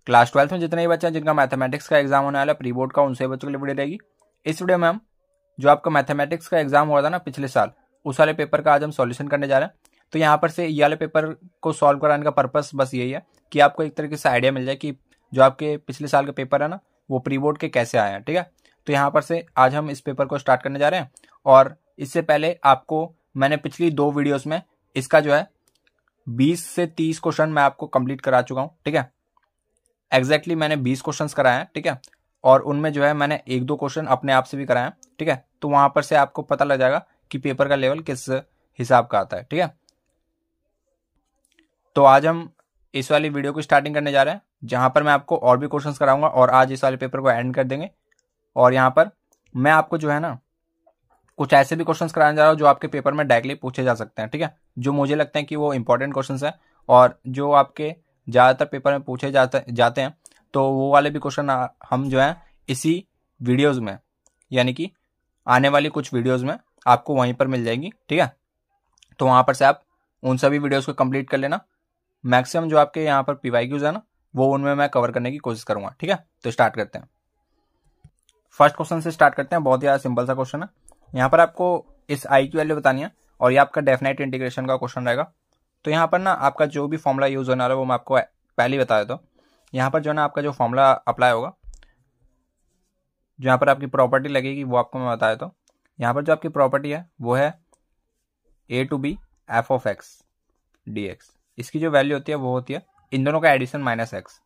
Class 12th में जितने भी बच्चे हैं जिनका मैथमेटिक्स का एग्जाम होने वाला है प्री बोर्ड का, उनसे बच्चों के लिए वीडियो रहेगी। इस वीडियो में हम जो आपका मैथमेटिक्स का एग्जाम हुआ था ना पिछले साल, उस वाले पेपर का आज हम सॉल्यूशन करने जा रहे हैं। तो यहाँ पर से ये वाले पेपर को सॉल्व कराने का पर्पस बस यही है कि आपको एक तरीके से आइडिया मिल जाए कि जो आपके पिछले साल के पेपर है ना वो प्री बोर्ड के कैसे आए हैं। ठीक है, तो यहाँ पर से आज हम इस पेपर को स्टार्ट करने जा रहे हैं। और इससे पहले आपको मैंने पिछली 2 वीडियोस में इसका जो है 20 से 30 क्वेश्चन मैं आपको कंप्लीट करा चुका हूँ। ठीक है, एग्जैक्टली मैंने 20 क्वेश्चंस कराए हैं। ठीक है, और उनमें जो है मैंने 1-2 क्वेश्चन अपने आप से भी कराए हैं। ठीक है, तो वहां पर से आपको पता लग जाएगा कि पेपर का लेवल किस हिसाब का आता है। ठीक है, तो आज हम इस वाली वीडियो की स्टार्टिंग करने जा रहे हैं, जहां पर मैं आपको और भी क्वेश्चंस कराऊंगा और आज इस वाले पेपर को एंड कर देंगे। और यहाँ पर मैं आपको जो है ना कुछ ऐसे भी क्वेश्चंस कराने जा रहा हूँ जो आपके पेपर में डायरेक्टली पूछे जा सकते हैं। ठीक है, जो मुझे लगता है कि वो इंपॉर्टेंट क्वेश्चंस हैं और जो आपके ज़्यादातर पेपर में पूछे जाते हैं, तो वो वाले भी क्वेश्चन हम जो है इसी वीडियोज़ में, यानी कि आने वाली कुछ वीडियोज़ में आपको वहीं पर मिल जाएंगी। ठीक है, तो वहाँ पर से आप उन सभी वीडियोज़ को कंप्लीट कर लेना। मैक्सिमम जो आपके यहाँ पर PYQs है ना वो उनमें मैं कवर करने की कोशिश करूँगा। ठीक है, तो स्टार्ट करते हैं। फर्स्ट क्वेश्चन से स्टार्ट करते हैं। बहुत ही ज़्यादा सिंपल सा क्वेश्चन है। यहाँ पर आपको इस आई की वैल्यू बतानी है और ये आपका डेफिनेट इंटीग्रेशन का क्वेश्चन रहेगा। तो यहाँ पर ना आपका जो भी फॉर्मूला यूज़ होने वाला है वो मैं आपको पहले ही बता देता हूँ। यहाँ पर जो है ना आपका जो फॉर्मूला अप्लाई होगा, जो यहाँ पर आपकी प्रॉपर्टी लगेगी वो आपको मैं बता देता हूँ। यहाँ पर जो आपकी प्रॉपर्टी है वो है a to b f of x dx। इसकी जो वैल्यू होती है वो होती है इन दोनों का addition minus x,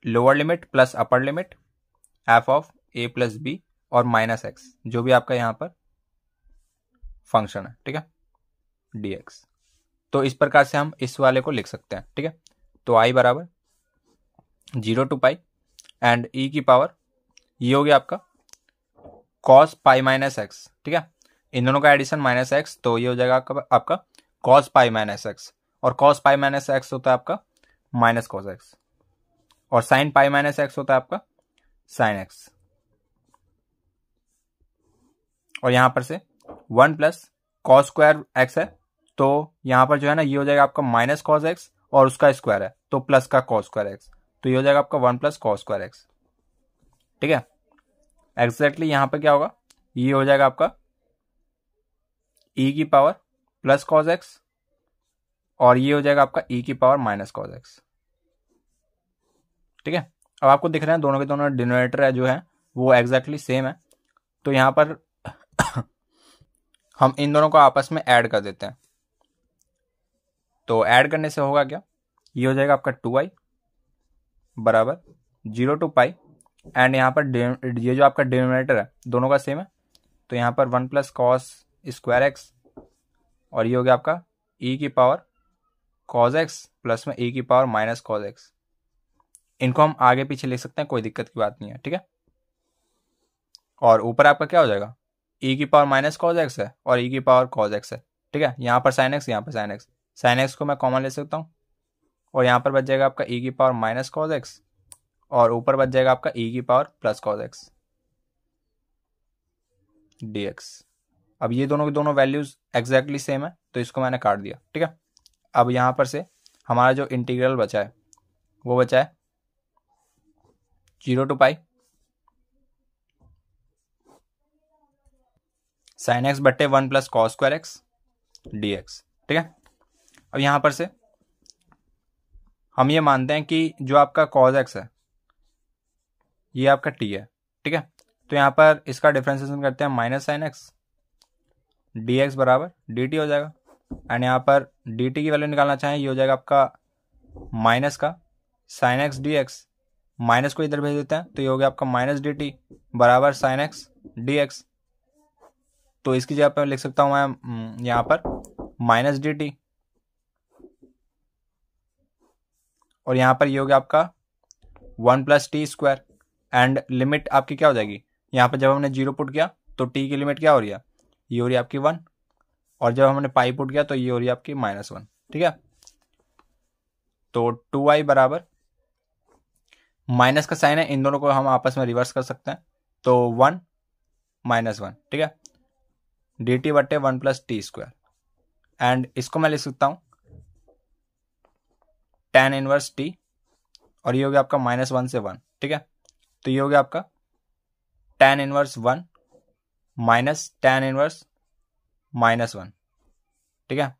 lower limit plus upper limit f of a plus b और माइनस एक्स, जो भी आपका यहाँ पर फंक्शन है। ठीक है, dx। तो इस प्रकार से हम इस वाले को लिख सकते हैं। ठीक है, तो i बराबर 0 to पाई एंड e की पावर ये हो गया आपका cos पाई माइनस एक्स। ठीक है, इन दोनों का एडिशन माइनस एक्स, तो ये हो जाएगा आपका cos पाई माइनस एक्स, और cos पाई माइनस एक्स होता है आपका माइनस cos एक्स, और sin पाई माइनस एक्स होता है आपका sin एक्स। और यहां पर से 1 प्लस cos स्क्वायर एक्स है, तो यहां पर जो है ना ये हो जाएगा आपका माइनस cos एक्स और उसका स्क्वायर है तो प्लस का cos स्क्वायर एक्स, तो ये हो जाएगा आपका 1 प्लस cos स्क्वायर एक्स। ठीक है, एग्जैक्टली यहां पर क्या होगा, ये हो जाएगा आपका e की पावर प्लस cos एक्स और ये हो जाएगा आपका e की पावर माइनस cos एक्स। ठीक है, अब आपको दिख रहे हैं दोनों के दोनों डिनोमिनेटर है जो है वो एग्जैक्टली सेम है। तो यहां पर हम इन दोनों को आपस में ऐड कर देते हैं। तो ऐड करने से होगा क्या, ये हो जाएगा आपका 2i बराबर 0 to पाई एंड यहाँ पर ये जो आपका डिनोमिनेटर है दोनों का सेम है, तो यहाँ पर 1 प्लस cos स्क्वायर एक्स और ये हो गया आपका e की पावर cos एक्स प्लस में e की पावर माइनस cos एक्स। इनको हम आगे पीछे लिख सकते हैं, कोई दिक्कत की बात नहीं है। ठीक है, और ऊपर आपका क्या हो जाएगा, e की पावर माइनस cos एक्स है और e की पावर cos एक्स है। ठीक है, यहाँ पर sin एक्स, यहाँ पर sin एक्स, sin एक्स को मैं कॉमन ले सकता हूँ और यहाँ पर बच जाएगा आपका e की पावर माइनस cos एक्स और ऊपर बच जाएगा आपका e की power plus cos x dx। अब ये दोनों की दोनों वैल्यूज एग्जैक्टली सेम है तो इसको मैंने काट दिया। ठीक है, अब यहाँ पर से हमारा जो इंटीग्रल बचा है वो बचा है 0 to पाई sin एक्स बट्टे 1 plus cos square x dx। ठीक है, अब यहाँ पर से हम ये मानते हैं कि जो आपका cos एक्स है ये आपका t है। ठीक है, तो यहाँ पर इसका डिफरेंशिएशन करते हैं माइनस sin एक्स dx बराबर dt हो जाएगा एंड यहाँ पर dt की वैल्यू निकालना चाहें, ये हो जाएगा आपका माइनस का sin एक्स dx, माइनस को इधर भेज देते हैं तो ये हो गया आपका माइनस dt बराबर sin एक्स dx। तो इसकी जगह पर लिख सकता हूँ मैं यहाँ पर माइनस dt और यहाँ पर ये हो गया आपका 1 plus T square and limit आपकी क्या हो जाएगी, यहाँ पर जब हमने 0 पुट किया तो t की लिमिट क्या हो रही है, ये हो रही है आपकी 1, और जब हमने पाई पुट किया तो ये हो रही है आपकी -1। ठीक है, तो 2i बराबर माइनस का साइन है, इन दोनों को हम आपस में रिवर्स कर सकते हैं तो 1 -1। ठीक है, dt बट्टे 1 प्लस टी स्क्वायर एंड इसको मैं लिख सकता हूं tan इनवर्स t और ये हो गया आपका -1 से 1, ठीक है। तो ये हो गया आपका tan inverse 1 minus tan inverse -1, ठीक है।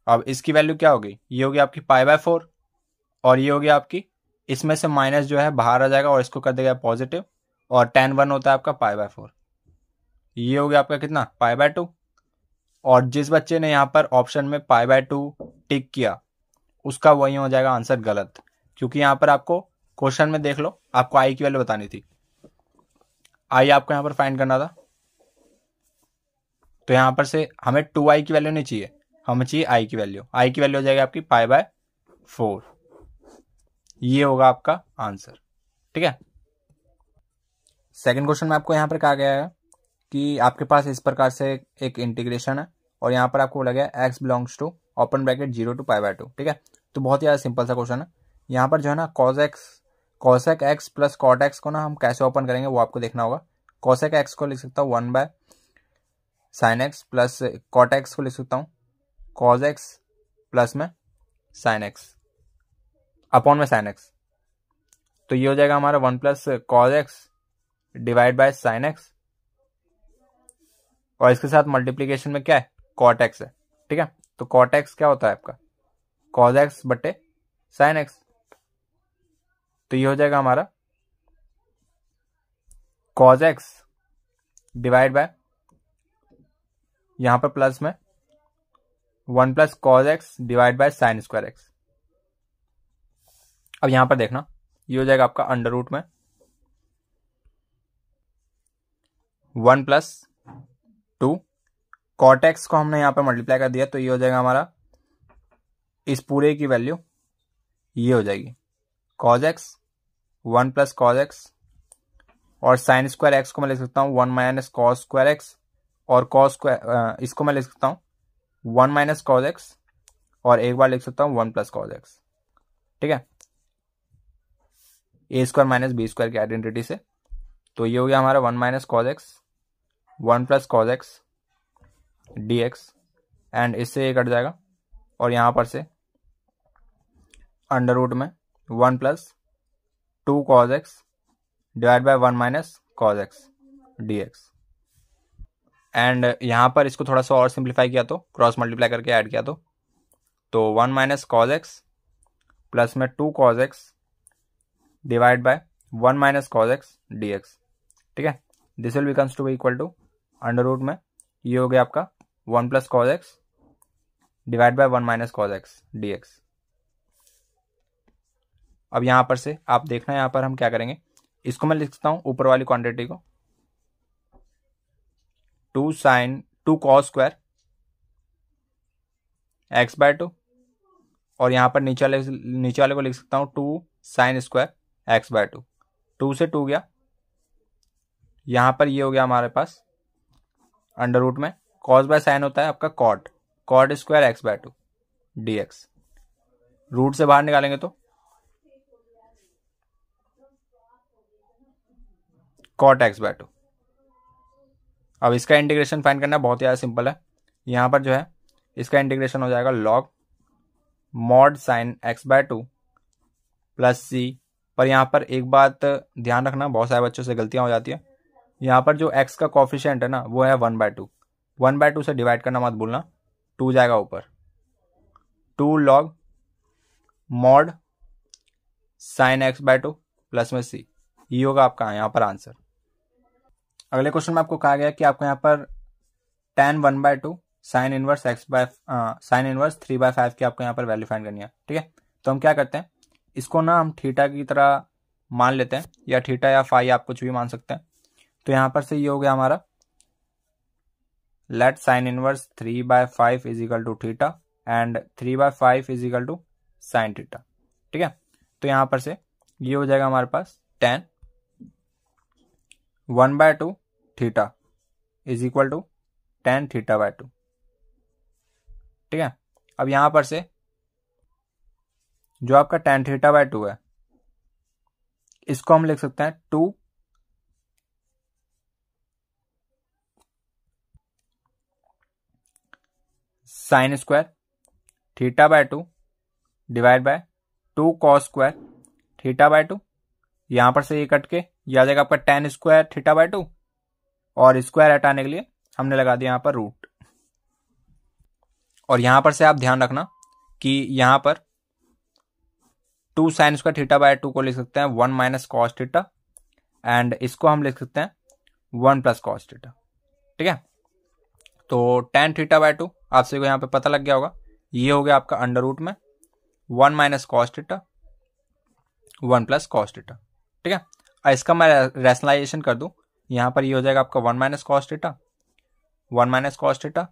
अब इसकी वैल्यू क्या होगी, ये होगी आपकी π/4 और ये होगी आपकी, इसमें से माइनस जो है बाहर आ जाएगा और इसको कर देगा पॉजिटिव, और tan 1 होता है आपका π/4। ये हो गया आपका कितना, π/2। और जिस बच्चे ने यहाँ पर ऑप्शन में π/2 टिक किया उसका वही हो जाएगा आंसर गलत, क्योंकि यहाँ पर आपको क्वेश्चन में देख लो, आपको आई की वैल्यू बतानी थी, आई आपको यहाँ पर फाइंड करना था। तो यहाँ पर से हमें 2i की वैल्यू नहीं चाहिए, हमें चाहिए आई की वैल्यू। आई की वैल्यू हो जाएगी आपकी π/4। ये होगा आपका आंसर, ठीक है। सेकंड क्वेश्चन में आपको यहाँ पर कहा गया है कि आपके पास इस प्रकार से एक इंटीग्रेशन है और यहाँ पर आपको बोला गया x belongs to open bracket 0 to π/2, ठीक है। तो बहुत ही ज़्यादा सिंपल सा क्वेश्चन है। यहाँ पर जो है ना cosec x plus cot x को ना हम कैसे ओपन करेंगे वो आपको देखना होगा। cosec x को लिख सकता हूँ 1/sin x plus cot x को लिख सकता हूँ cos x प्लस में sin x अपॉन में sin x। तो ये हो जाएगा हमारा 1 plus cos x divide bye sin x, और इसके साथ मल्टीप्लीकेशन में क्या है, cot x है, ठीक है। तो cot x क्या होता है आपका, cos x बटे sin x। तो ये हो जाएगा हमारा cos x डिवाइड बाय, यहां पर प्लस में 1 plus cos x divide bye sin square x। अब यहां पर देखना, ये हो जाएगा आपका अंडर रूट में 1 प्लस 2 cot x को हमने यहां पर मल्टीप्लाई कर दिया, तो ये हो जाएगा हमारा इस पूरे की वैल्यू ये हो जाएगी cos x 1 plus cos x, और sin स्क्वायर x को मैं लिख सकता हूँ 1 माइनस cos स्क्वायर x, और cos स्क्वायर इसको मैं लिख सकता हूँ 1 माइनस cos x, और एक बार लिख सकता हूँ 1 प्लस cos x, ठीक है, a square minus B square की आइडेंटिटी से। तो ये हो गया हमारा 1 minus cos x 1 plus cos x dx, and इससे ये कट जाएगा, और यहाँ पर से अंडर रूट में 1 plus 2 cos x divide by 1 minus cos x dx, and यहाँ पर इसको थोड़ा सा और सिंप्लीफाई किया तो क्रॉस मल्टीप्लाई करके ऐड किया तो 1 माइनस cos x प्लस में 2 cos x divide by 1 minus cos x dx, ठीक है। This will becomes to equal to under root में ये हो गया आपका 1 plus cos x divide by 1 minus cos x dx। अब यहां पर से आप देखना, यहां पर हम क्या करेंगे, इसको मैं लिख सकता हूं ऊपर वाली क्वांटिटी को 2 cos स्क्वायर x/2, और यहां पर नीचे वाले को लिख सकता हूं 2 sin स्क्वायर x/2। 2 से 2 गया, यहां पर ये हो गया हमारे पास अंडर रूट में cos बाय साइन होता है आपका cot square x/2 dx। Root से बाहर निकालेंगे तो cot x/2। अब इसका इंटीग्रेशन फाइंड करना बहुत ही ज़्यादा सिंपल है। यहाँ पर जो है इसका इंटीग्रेशन हो जाएगा log mod sin x/2 plus C. पर यहाँ पर एक बात ध्यान रखना, बहुत सारे बच्चों से गलतियां हो जाती है। यहाँ पर जो x का कोफिशिएंट है ना वो है 1/2। 1/2 से डिवाइड करना मत भूलना, 2 जाएगा ऊपर। 2 log mod sin x/2 plus में सी, ये होगा आपका यहाँ पर आंसर। अगले क्वेश्चन में आपको कहा गया कि आपको यहाँ पर tan 1/2 sin इनवर्स 3/5 की आपको यहाँ पर वैल्यू फाइंड करनी है, ठीक है। तो हम क्या करते हैं, इसको ना हम थीटा की तरह मान लेते हैं, या थीटा या फाई आप कुछ भी मान सकते हैं। तो यहाँ पर से ये हो गया हमारा let sin inverse 3/5 is equal to theta and 3/5 is equal to sine theta, ठीक है। तो यहाँ पर से ये हो जाएगा हमारे पास tan 1/2 theta is equal to tan θ/2, ठीक है। अब यहां पर से जो आपका tan θ/2 है इसको हम लिख सकते हैं 2 sin square θ/2 divide by 2 cos square theta by 2, यहां पर से ये कट के ये आ जाएगा आपका tan स्क्वायर थीटा बाय 2, और स्क्वायर हटाने के लिए हमने लगा दिया यहां पर रूट। और यहां पर से आप ध्यान रखना कि यहां पर 2 साइन स्क्वायर थीटा बाय 2 को लिख सकते हैं 1 माइनस कॉस थीटा, एंड इसको हम लिख सकते हैं 1 प्लस कॉस थीटा। ठीक है, तो tan थीटा बाय 2 आपसे को यहाँ पे पता लग गया होगा, ये हो गया आपका अंडर रूट में 1 minus cos theta 1 plus cos theta. ठीक है, और इसका मैं रैशनलाइजेशन कर दूं, यहाँ पर ये हो जाएगा आपका 1 minus cos theta 1 minus cos theta,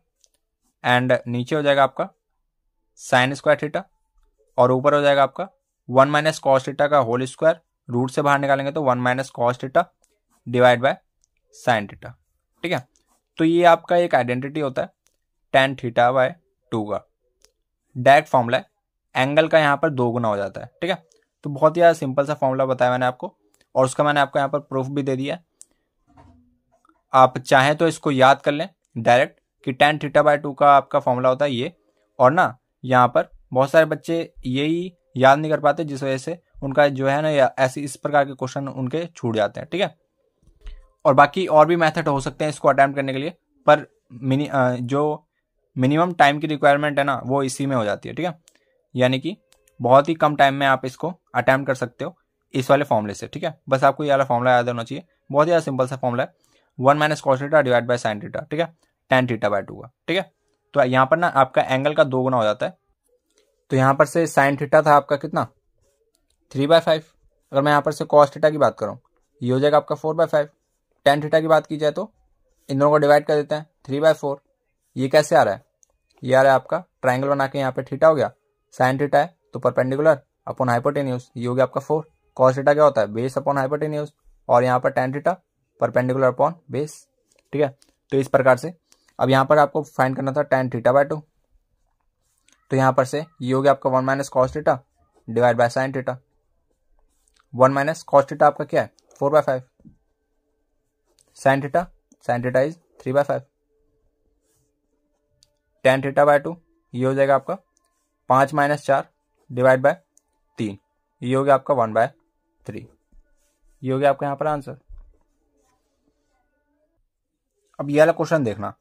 and नीचे हो जाएगा आपका साइन स्क्वायर थीटा, और ऊपर हो जाएगा आपका 1 माइनस कॉस थीटा का होल स्क्वायर, रूट से बाहर निकालेंगे तो 1 minus cos theta divide by sine theta. ठीक है, तो ये आपका एक आइडेंटिटी होता है tan थीटा बाय 2 का, डायरेक्ट फॉर्मूला है, एंगल का यहाँ पर 2 गुना हो जाता है। ठीक है, तो बहुत ही सिंपल सा फॉर्मूला बताया मैंने आपको, और उसका मैंने आपको यहाँ पर प्रूफ भी दे दिया है। आप चाहें तो इसको याद कर लें डायरेक्ट कि tan थीटा बाय 2 का आपका फॉर्मूला होता है ये, और ना यहाँ पर बहुत सारे बच्चे यही याद नहीं कर पाते, जिस वजह से उनका जो है ना ऐसे इस प्रकार के क्वेश्चन उनके छूट जाते हैं। ठीक है, और बाकी और भी मेथड हो सकते हैं इसको अटेम्प्ट करने के लिए, पर जो मिनिमम टाइम की रिक्वायरमेंट है ना वो इसी में हो जाती है। ठीक है, यानी कि बहुत ही कम टाइम में आप इसको अटेम्प्ट कर सकते हो इस वाले फॉर्मूले से। ठीक है, बस आपको ये वाला फॉर्मूला याद होना चाहिए, बहुत ही सिंपल सा फॉर्मूला है, 1 minus cos theta divide by sine theta. ठीक है, tan थीटा बाय 2 का। ठीक है, तो यहाँ पर ना आपका एंगल का 2 गुना हो जाता है, तो यहाँ पर से साइन थीटा था आपका कितना 3/5, अगर मैं यहाँ पर से कॉस थीटा की बात करूँ ये हो जाएगा आपका 4/5, tan थीटा की बात की जाए तो इन दोनों को डिवाइड कर देते हैं 3/4, ये कैसे आ रहा है, ये आ रहा है आपका ट्राइंगल बना के यहाँ पे थीटा हो गया, साइन थीटा है तो परपेंडिकुलर अपॉन हाइपोटेन्यूज, ये हो गया आपका 4, कॉस थीटा क्या होता है बेस अपॉन हाइपोटेन्यूज, और यहाँ पर tan theta perpendicular upon base. ठीक है, तो इस प्रकार से अब यहाँ पर आपको फाइंड करना था tan थीटा बाय 2, तो यहाँ पर से ये हो गया आपका 1 minus cos theta divide by sine theta, 1 minus cos theta आपका क्या है 4/5, sign theta is 3/5, tan theta by 2 ये हो जाएगा आपका 5 माइनस 4 डिवाइड बाय 3, ये हो गया आपका 1/3, ये हो गया आपका यहाँ पर आंसर। अब ये वाला क्वेश्चन देखना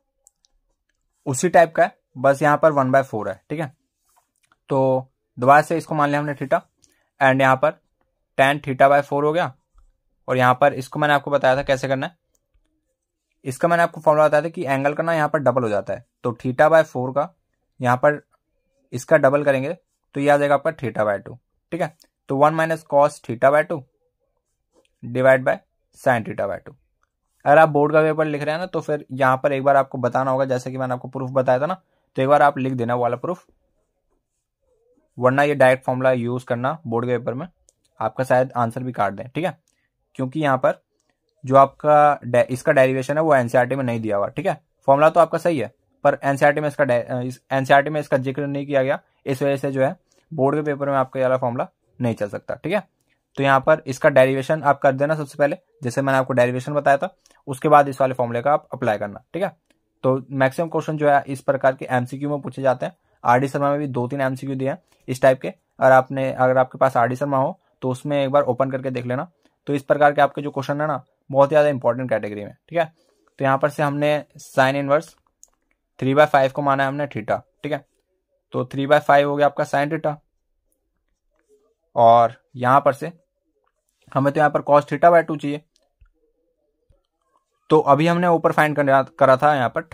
उसी टाइप का है, बस यहाँ पर 1/4 है। ठीक है, तो दोबारा से इसको मान लिया हमने थीटा, एंड यहाँ पर tan थीटा बाय 4 हो गया, और यहाँ पर इसको मैंने आपको बताया था कैसे करना है, इसका मैंने आपको फॉर्मूला बताया था कि एंगल का ना यहाँ पर डबल हो जाता है, तो थीटा बाय 4 का यहाँ पर इसका डबल करेंगे तो ये आ जाएगा आपका थीटा बाय 2। ठीक है, तो 1 minus cos theta by 2 divide by sine theta by 2। अगर आप बोर्ड का पेपर लिख रहे हैं ना तो फिर यहाँ पर एक बार आपको बताना होगा, जैसे कि मैंने आपको प्रूफ बताया था ना, तो एक बार आप लिख देना वाला प्रूफ, वरना ये डायरेक्ट फॉर्मूला यूज करना बोर्ड के पेपर में आपका शायद आंसर भी काट दें। ठीक है, क्योंकि यहाँ पर जो आपका इसका डेरिवेशन है वो एनसीईआरटी में नहीं दिया हुआ। ठीक है, फॉर्मूला तो आपका सही है, पर एनसीईआरटी में इसका जिक्र नहीं किया गया, इस वजह से जो है बोर्ड के पेपर में आपका ये वाला फॉर्मूला नहीं चल सकता। ठीक है, तो यहाँ पर इसका डेरिवेशन आप कर देना सबसे पहले, जैसे मैंने आपको डेरिवेशन बताया था, उसके बाद इस वाले फॉर्मूले का आप अप्लाई करना। ठीक है, तो मैक्सिमम क्वेश्चन जो है इस प्रकार के एमसीक्यू में पूछे जाते हैं, आर डी शर्मा में भी 2-3 एमसीक्यू दिए हैं इस टाइप के, अगर आपके पास आर डी शर्मा हो तो उसमें एक बार ओपन करके देख लेना, तो इस प्रकार के आपके जो क्वेश्चन है ना बहुत ज़्यादा इंपॉर्टेंट कैटेगरी में। ठीक है, तो यहाँ पर से हमने साइन इनवर्स 3/5 को माना है हमने थीटा। ठीक है, तो 3/5 हो गया आपका साइन थीटा, और यहाँ पर से हमें तो यहाँ पर कॉस थीटा बाय 2 चाहिए, तो अभी हमने ऊपर फाइंड करा था यहाँ पर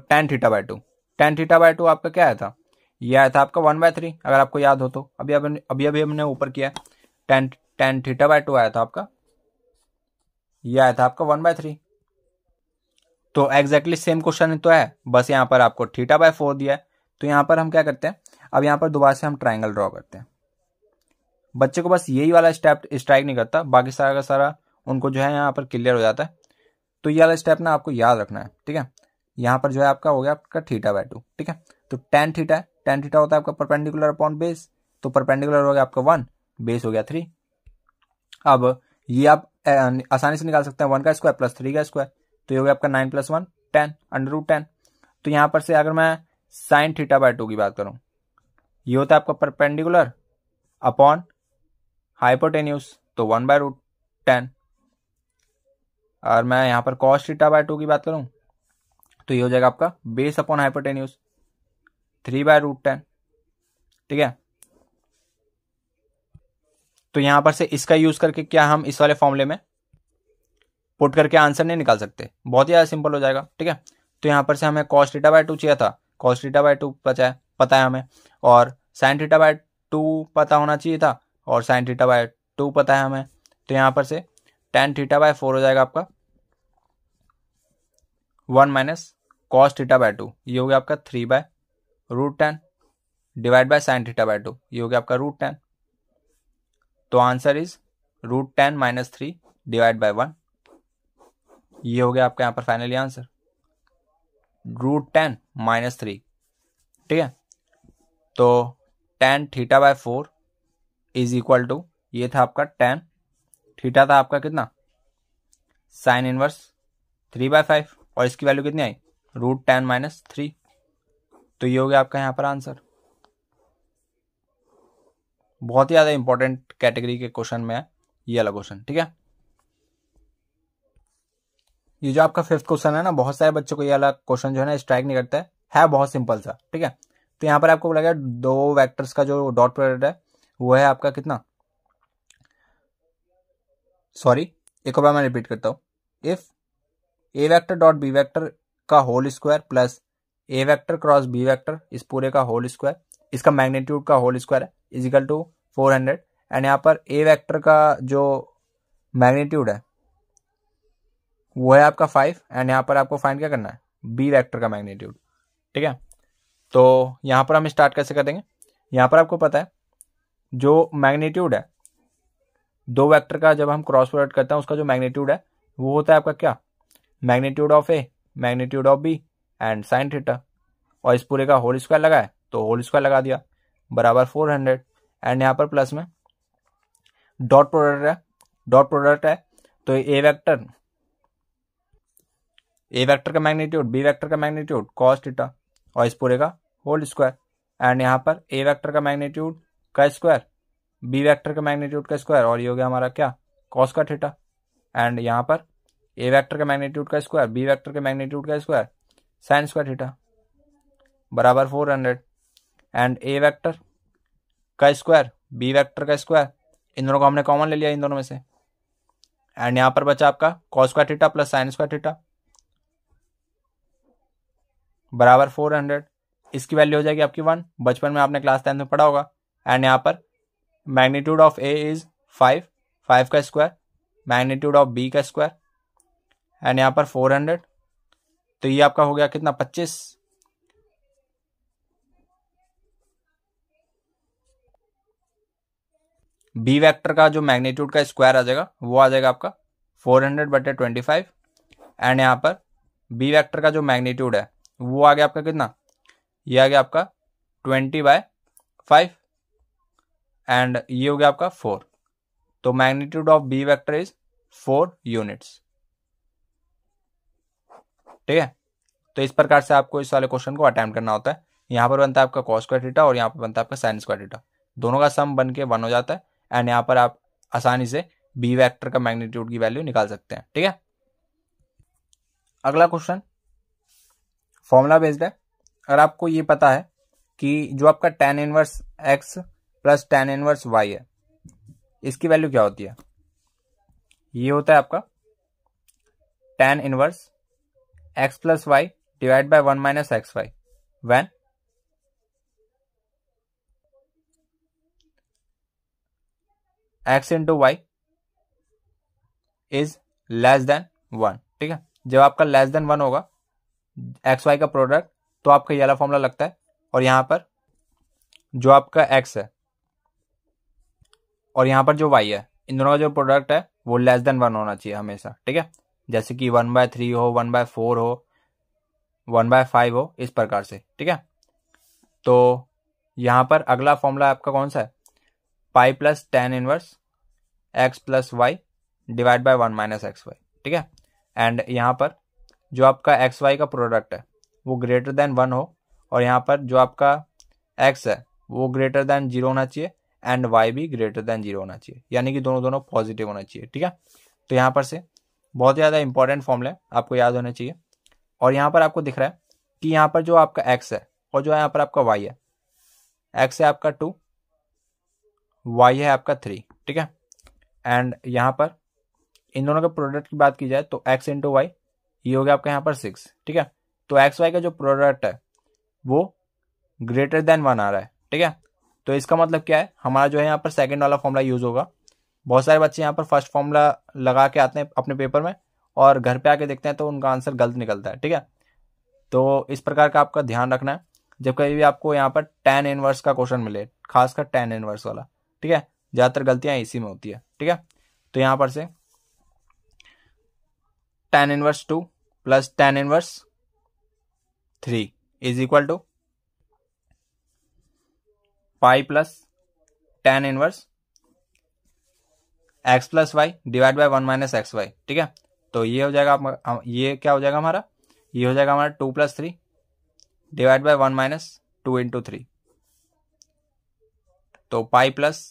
tan theta by 2। tan theta by 2 आपका क्या आया था, ये आया था आपका 1/3, अगर आपको याद हो तो अभी हमने ऊपर किया tan थीटा बाय 2 आया था आपका, ये आया था आपका 1/3, तो एग्जैक्टली सेम क्वेश्चन तो है, बस यहाँ पर आपको थीटा बाय 4 दिया है। तो यहाँ पर हम क्या करते हैं, अब यहाँ पर दोबारा से हम ट्राइंगल ड्रॉ करते हैं, बच्चे को बस यही वाला स्टेप स्ट्राइक नहीं करता, बाकी सारा का सारा उनको जो है यहाँ पर क्लियर हो जाता है। तो ये वाला स्टेप ना आपको याद रखना है। ठीक है, यहाँ पर जो है आपका हो गया आपका थीटा बाय 2। ठीक है, तो tan थीटा है, tan थीटा होता है आपका परपेंडिकुलर अपॉन बेस, तो परपेंडिकुलर हो गया आपका 1, बेस हो गया 3। अब ये आप आसानी से निकाल सकते हैं 1 का स्क्वायर प्लस 3 का स्क्वायर, तो ये हो गया आपका 9 + 1 10 √10। तो यहाँ पर से अगर मैं साइन थीटा बाय 2 की बात करूँ, ये होता है आपका परपेंडिकुलर अपॉन हाइपोटेन्यूज तो 1/√10। और मैं यहाँ पर cos θ/2 की बात करूँ तो ये हो जाएगा आपका बेस अपॉन हाइपोटेन्यूज 3/√10। ठीक है, तो यहां पर से इसका यूज करके क्या हम इस वाले फॉर्मूले में पुट करके आंसर नहीं निकाल सकते? बहुत ही ज्यादा सिंपल हो जाएगा। ठीक है, तो यहां पर से हमें cos θ/2 चाहिए था, cos θ/2 पता है हमें, और sin θ/2 पता होना चाहिए था, और sin θ/2 पता है हमें। तो यहां पर से tan θ/4 हो जाएगा आपका 1 - cos θ/2, ये हो गया आपका 3/√10 डिवाइड बाय sin θ/2, ये हो गया आपका √10। तो आंसर इज √10 - 3 डिवाइड बाय 1, ये हो गया आपका यहाँ पर फाइनली आंसर √10 - 3। ठीक है, तो tan θ/4 इज इक्वल टू, ये था आपका tan थीटा था आपका कितना, साइन इनवर्स 3/5, और इसकी वैल्यू कितनी आई, √10 - 3। तो ये हो गया आपका यहाँ पर आंसर। बहुत ही ज्यादा इंपॉर्टेंट कैटेगरी के क्वेश्चन में है ये वाला क्वेश्चन। ठीक है, ये जो आपका 5th क्वेश्चन है ना, बहुत सारे बच्चों को ये वाला क्वेश्चन जो है ना स्ट्राइक नहीं करता है बहुत सिंपल सा। ठीक है, तो यहाँ पर आपको बोला दो वेक्टर्स का जो डॉट प्रोडक्ट है वो है आपका कितना, सॉरी एक बार मैं रिपीट करता हूँ, if a vector dot B vector का whole square plus a vector cross B vector इस पूरे का होल स्क्वायर, इसका मैग्नीट्यूड का होल स्क्वायर है, इज इक्वल टू 400। एंड यहाँ पर ए वेक्टर का जो मैग्नीट्यूड है वो है आपका 5, एंड यहाँ पर आपको फाइंड क्या करना है, बी वेक्टर का मैग्नीट्यूड। ठीक है, तो यहाँ पर हम स्टार्ट कैसे कर देंगे, यहाँ पर आपको पता है जो मैग्नीट्यूड है दो वेक्टर का जब हम क्रॉस प्रोडक्ट करते हैं उसका जो मैग्नीट्यूड है वो होता है आपका क्या, magnitude of a magnitude of B and sine theta, और इस पूरे का होल स्क्वायर लगाए तो होल स्क्वायर लगा दिया बराबर 400। एंड यहाँ पर प्लस में डॉट प्रोडक्ट है तो ए वेक्टर का मैग्नीट्यूड बी वेक्टर का मैग्नीट्यूड कॉस थीटा, और इस पूरे का होल स्क्वायर। एंड यहाँ पर ए वेक्टर का मैग्नीट्यूड का स्क्वायर बी वेक्टर का मैग्नीट्यूड का स्क्वायर, और ये हो गया हमारा क्या, कॉस का थीटा। एंड यहाँ पर ए वेक्टर का मैग्नीट्यूड का स्क्वायर बी वेक्टर के मैग्नीट्यूड का स्क्वायर साइन स्क्वायर थीटा बराबर 400। एंड ए वेक्टर का स्क्वायर बी वेक्टर का स्क्वायर, इन दोनों को हमने कॉमन ले लिया इन दोनों में से। एंड यहाँ पर बचा आपका cos square theta plus sine square theta बराबर 400। इसकी वैल्यू हो जाएगी आपकी 1, बचपन में आपने क्लास 10 में पढ़ा होगा। एंड यहाँ पर मैग्नीट्यूड ऑफ ए इज 5 का स्क्वायर, मैग्नीट्यूड ऑफ बी का स्क्वायर, एंड यहाँ पर 400। तो ये आपका हो गया कितना, 25। बी वेक्टर का जो मैग्नीट्यूड का स्क्वायर आ जाएगा वो आ जाएगा आपका 400/25। एंड यहाँ पर बी वेक्टर का जो मैग्नीट्यूड है वो आ गया आपका कितना, ये आ गया आपका 20/5, एंड ये हो गया आपका 4। तो magnitude of B vector is 4 units. ठीक है, तो इस प्रकार से आपको इस वाले क्वेश्चन को अटेम्प्ट करना होता है। यहाँ पर बनता है आपका कॉस स्क्वायर थीटा और यहाँ पर बनता है आपका साइन स्क्वायर थीटा, दोनों का सम बन के 1 हो जाता है। एंड यहाँ पर आप आसानी से बी वेक्टर का मैग्नीट्यूड की वैल्यू निकाल सकते हैं। ठीक है, अगला क्वेश्चन फॉर्मूला बेस्ड है। अगर आपको ये पता है कि जो आपका tan inverse x plus tan inverse y है इसकी वैल्यू क्या होती है, ये होता है आपका tan inverse x plus y divide by 1 minus x y when x into y is less than 1। ठीक है, जब आपका लेस देन 1 होगा एक्स वाई का प्रोडक्ट तो आपका ये वाला फॉर्मूला लगता है, और यहां पर जो आपका x है और यहां पर जो y है इन दोनों का जो प्रोडक्ट है वो लेस देन 1 होना चाहिए हमेशा। ठीक है, जैसे कि 1/3 हो, 1/4 हो, 1/5 हो, इस प्रकार से। ठीक है, तो यहां पर अगला फॉर्मूला आपका कौन सा है, pi plus tan inverse x plus y divide by 1 minus x y. ठीक है, एंड यहाँ पर जो आपका एक्स वाई का प्रोडक्ट है वो ग्रेटर देन 1 हो, और यहाँ पर जो आपका x है वो ग्रेटर देन 0 होना चाहिए, एंड वाई भी ग्रेटर देन 0 होना चाहिए, यानी कि दोनों दोनों पॉजिटिव होना चाहिए। ठीक है, तो यहाँ पर से बहुत ज़्यादा इंपॉर्टेंट फॉर्मूला आपको याद होना चाहिए। और यहाँ पर आपको दिख रहा है कि यहाँ पर जो आपका x है और जो है यहाँ पर आपका y है, x है आपका 2, y है आपका 3। ठीक है, एंड यहाँ पर इन दोनों के प्रोडक्ट की बात की जाए तो x इंटू वाई ये हो गया आपका यहाँ पर 6। ठीक है, तो एक्स वाई का जो प्रोडक्ट है वो ग्रेटर देन 1 आ रहा है। ठीक है, तो इसका मतलब क्या है, हमारा जो है यहाँ पर सेकंड वाला फॉर्मूला यूज होगा। बहुत सारे बच्चे यहाँ पर फर्स्ट फॉर्मूला लगा के आते हैं अपने पेपर में और घर पे आके देखते हैं तो उनका आंसर गलत निकलता है। ठीक है, तो इस प्रकार का आपका ध्यान रखना है जब कभी भी आपको यहाँ पर tan इनवर्स का क्वेश्चन मिले, खासकर tan इनवर्स वाला। ठीक है, ज्यादातर गलतियां इसी में होती है। ठीक है, तो यहाँ पर से tan inverse 2 plus tan inverse 3 is equal to pi plus tan inverse x plus y divide by 1 minus x y. ठीक है, तो ये हो जाएगा, ये क्या हो जाएगा हमारा, ये हो जाएगा हमारा 2 plus 3 divide by 1 minus 2 into 3, तो पाई प्लस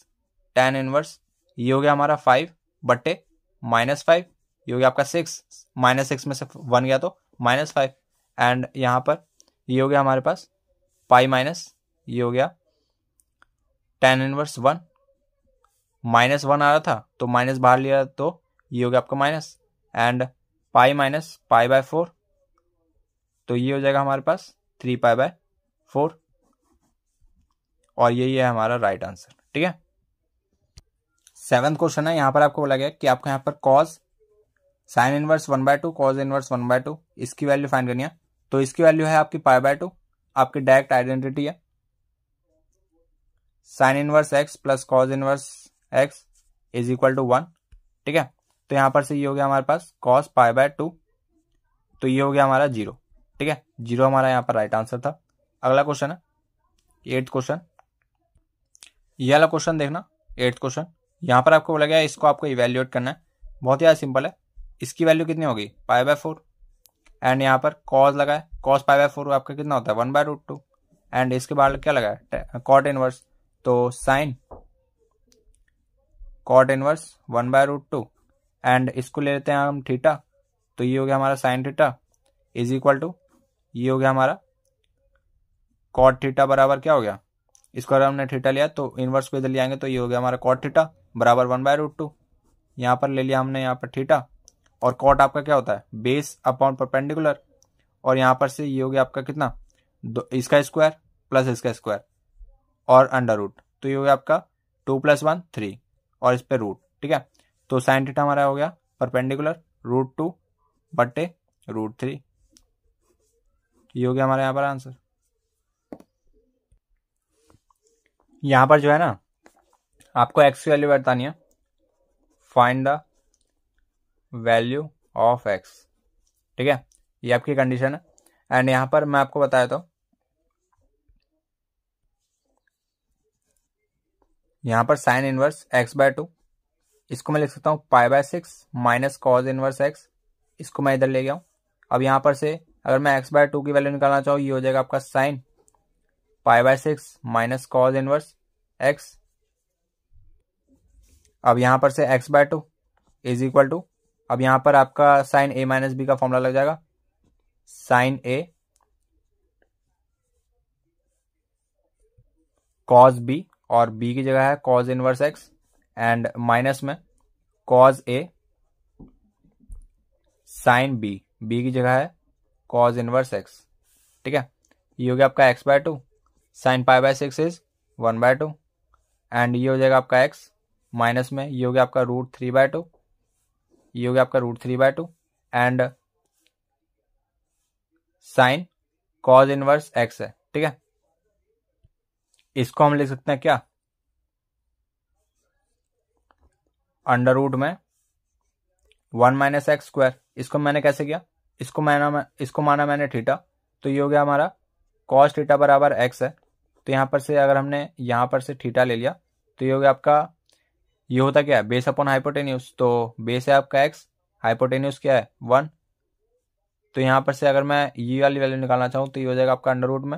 tan इनवर्स ये हो गया हमारा 5 बट्टे -5, ये हो गया आपका 6, -6 में से 1 गया तो -5, एंड यहाँ पर ये हो गया हमारे पास पाई माइनस, ये हो गया tan इनवर्स 1, -1 आ रहा था तो माइनस बाहर लिया तो ये हो गया आपका minus, and pi minus pi by 4, तो ये हो जाएगा हमारे पास 3 पाई बाय 4, और यही है हमारा राइट आंसर। ठीक है, 7th क्वेश्चन है, यहाँ पर आपको बोला गया कि आपको यहाँ पर cos sine inverse 1/2 cos inverse 1/2 इसकी वैल्यू फाइंड करनी है। तो इसकी वैल्यू है आपकी π/2, आपकी डायरेक्ट आइडेंटिटी है। Sine inverse x plus cos inverse x is equal to 1। ठीक है, तो यहाँ पर से ये हो गया हमारे पास cos π/2, तो ये हो गया हमारा 0। ठीक है, 0 हमारा यहाँ पर राइट आंसर था। अगला क्वेश्चन है 8th क्वेश्चन, ये वाला क्वेश्चन देखना। 8th क्वेश्चन, यहाँ पर आपको बोला गया इसको आपको इवेल्युएट करना है। बहुत ज़्यादा सिंपल है, इसकी वैल्यू कितनी होगी π/4, एंड यहाँ पर cos लगा है, cos π/4 आपका कितना होता है 1/√2, एंड इसके बाद क्या लगा है cot इनवर्स, तो साइन cot इनवर्स 1/√2, एंड इसको ले लेते हैं हम थीटा, तो ये हो गया हमारा sine theta is equal to, ये हो गया हमारा cot थीटा बराबर क्या हो गया, इसको अगर हमने थीटा लिया तो इनवर्स को इधर ले आएंगे तो ये हो गया हमारा cot थीटा बराबर 1/√2। यहाँ पर ले लिया हमने यहाँ पर थीटा, और cot आपका क्या होता है बेस अपॉन परपेंडिकुलर, और यहाँ पर से ये हो गया आपका कितना, इसका स्क्वायर प्लस इसका स्क्वायर और अंडर रूट, तो ये हो गया आपका 2 + 1 3 और इस पे रूट। ठीक है, तो साइन थीटा हमारा हो गया परपेंडिकुलर √2 बट्टे √3, ये हो गया हमारा यहाँ पर आंसर। यहाँ पर जो है ना आपको एक्स की वैल्यू बतानी है, find the value of x. ठीक है, ये आपकी कंडीशन है, एंड यहाँ पर मैं आपको बताया तो यहाँ पर साइन इनवर्स x/2, इसको मैं लिख सकता हूँ π/6 माइनस cos इनवर्स x, इसको मैं इधर ले गया हूँ। अब यहाँ पर से अगर मैं x/2 की वैल्यू निकालना चाहूँ, ये हो जाएगा आपका sine π/6 minus cos inverse x। अब यहाँ पर से x/2 इज इक्वल टू, अब यहाँ पर आपका साइन a माइनस बी का फॉर्मूला लग जाएगा, साइन a cos b, और b की जगह है cos inverse x, and minus में cos a sine b, b की जगह है cos इनवर्स x। ठीक है, ये हो गया आपका x/2, साइन π/6 इज 1/2, एंड ये हो जाएगा आपका x, माइनस में ये हो गया आपका √3/2, ये हो गया आपका √3/2, and sine cos inverse x है। ठीक है, इसको हम लिख सकते हैं क्या, अंडर रूट में 1 माइनस एक्स स्क्वायर। इसको मैंने कैसे किया, इसको माना मैंने थीटा, तो ये हो गया हमारा cos थीटा बराबर x है। तो यहाँ पर से अगर हमने यहाँ पर से थीटा ले लिया तो ये हो गया आपका, ये होता क्या है बेस अपॉन हाइपोटेन्यूज, तो बेस है आपका x, हाइपोटेन्यूज क्या है 1, तो यहाँ पर से अगर मैं ये वाली वैल्यू निकालना चाहूँ तो ये हो जाएगा आपका अंडर रूट में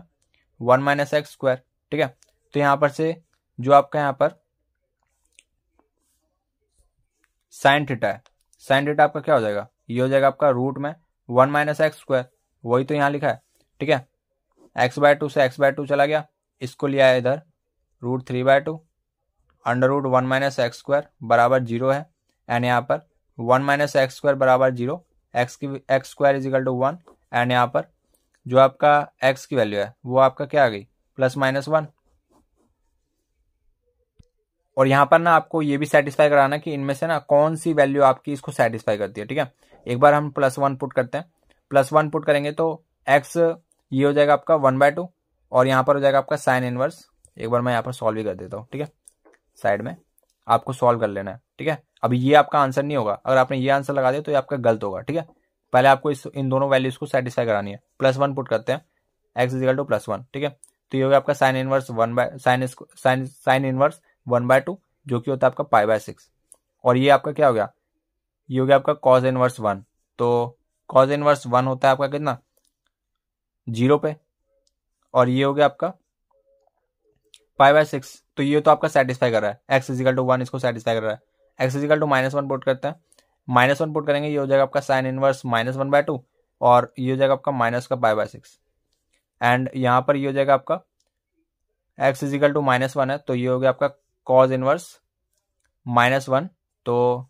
1 माइनस एक्स स्क्वायर। ठीक है, तो यहाँ पर से जो आपका यहाँ पर साइन थीटा है, साइन थीटा आपका क्या हो जाएगा, ये हो जाएगा आपका रूट में 1 माइनस एक्स स्क्वायर, वही तो यहाँ लिखा है, ठीक है। x/2 से x/2 चला गया, इसको लिया है इधर √3/2 under root 1 minus x square बराबर 0 है, एंड यहाँ पर 1 माइनस एक्स स्क्वायर बराबर 0, x square is equal to 1, and यहाँ पर जो आपका x की वैल्यू है वो आपका क्या आ गई, +-1। और यहाँ पर ना आपको ये भी सेटिस्फाई कराना कि इनमें से ना कौन सी वैल्यू आपकी इसको सेटिस्फाई करती है, ठीक है। एक बार हम +1 पुट करते हैं, +1 पुट करेंगे तो x ये हो जाएगा आपका 1/2 और यहाँ पर हो जाएगा आपका साइन इनवर्स। एक बार मैं यहाँ पर सॉल्व भी कर देता हूँ, ठीक है, साइड में आपको सॉल्व कर लेना है, ठीक है। अभी ये आपका आंसर नहीं होगा, अगर आपने ये आंसर लगा दिया तो ये आपका गलत होगा, ठीक है। पहले आपको इन दोनों वैल्यूज को सेटिस्फाई करानी है। +1 पुट करते हैं, x इज इक्वल टू +1, ठीक है। तो ये हो गया आपका साइन इनवर्स 1/2 जो कि होता है आपका π/6, और ये आपका क्या हो गया, ये हो गया आपका cos इनवर्स 1। तो cos इनवर्स 1 होता है आपका कितना, 0 पे, और ये हो गया आपका π/6। तो ये तो आपका सेटिस्फाई कर रहा है, x इज इक्वल टू 1 इसको सेटिस्फाई कर रहा है। x is equal to -1 put करते हैं, -1 पुट करेंगे, ये हो जाएगा आपका साइन इनवर्स -1/2 और ये हो जाएगा आपका माइनस का π/6, एंड यहाँ पर ये हो जाएगा आपका x इज इक्वल टू -1 है, तो ये हो गया आपका cos इनवर्स -1, तो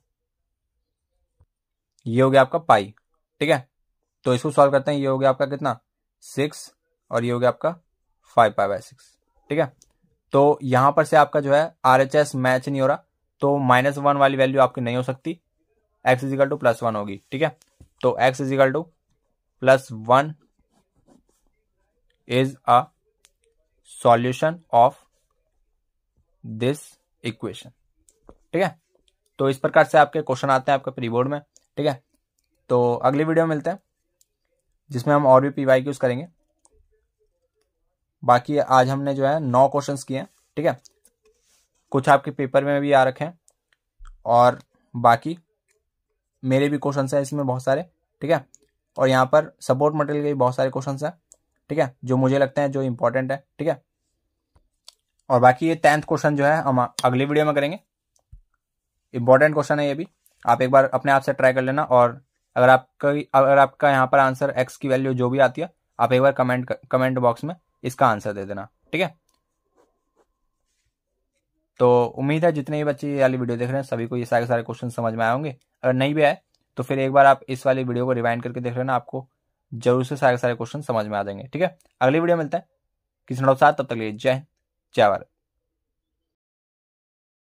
ये हो गया आपका पाई, ठीक है। तो इसको सॉल्व करते हैं, ये हो गया आपका कितना 6 और ये हो गया आपका 5π/6, ठीक है। तो यहाँ पर से आपका जो है RHS मैच नहीं हो रहा, तो -1 वाली वैल्यू आपकी नहीं हो सकती, x इज इक्वल टू +1 होगी, ठीक है। तो x is equal to +1 is a solution of this equation, ठीक है। तो इस प्रकार से आपके क्वेश्चन आते हैं आपके प्री बोर्ड में, ठीक है। तो अगली वीडियो में मिलते हैं जिसमें हम और भी PYQs करेंगे। बाकी आज हमने जो है 9 क्वेश्चंस किए हैं, ठीक है। कुछ आपके पेपर में भी आ रखे हैं और बाकी मेरे भी क्वेश्चंस हैं इसमें बहुत सारे, ठीक है। और यहाँ पर सपोर्ट मटेरियल के भी बहुत सारे क्वेश्चंस हैं, ठीक है, जो मुझे लगते हैं जो इंपॉर्टेंट है, ठीक है। और बाकी ये 10th क्वेश्चन जो है हम अगली वीडियो में करेंगे, इंपॉर्टेंट क्वेश्चन है ये भी, आप एक बार अपने आप से ट्राई कर लेना। और अगर आपका यहाँ पर आंसर x की वैल्यू जो भी आती है, आप एक बार कमेंट बॉक्स में इसका आंसर दे देना, ठीक है। तो उम्मीद है जितने भी बच्चे ये वाली वीडियो देख रहे हैं सभी को ये सारे क्वेश्चन समझ में आए होंगे। अगर नहीं भी आए तो फिर एक बार आप इस वाली वीडियो को रिवाइंड करके देख लेना, आपको जरूर से सारे क्वेश्चन समझ में आ जाएंगे, ठीक है। अगली वीडियो मिलते हैं किसी नए साथ, तब तक के लिए जय हिंद, जय भारत।